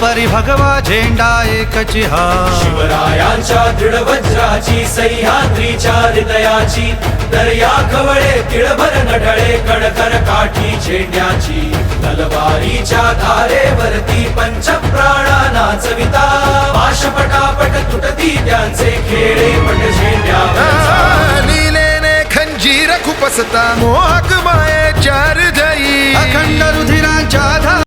परी भगवा झेंडा एकची हा. शिवरायांच्या दृढ वज्राची सह्याद्रीच्या हृदयाची दर्या खवळे तिळभर नढळे कणकर काठी झेंड्याची तलवारीच्या धारेवरती पंचप्राणा नाचविता पाश पटापट तुटती त्यांचे खेळे पट झेंड्यावर लीलेने खंजीर खुपसता मोहक मायेच्या हृदयी अखंड रुधिरांच्या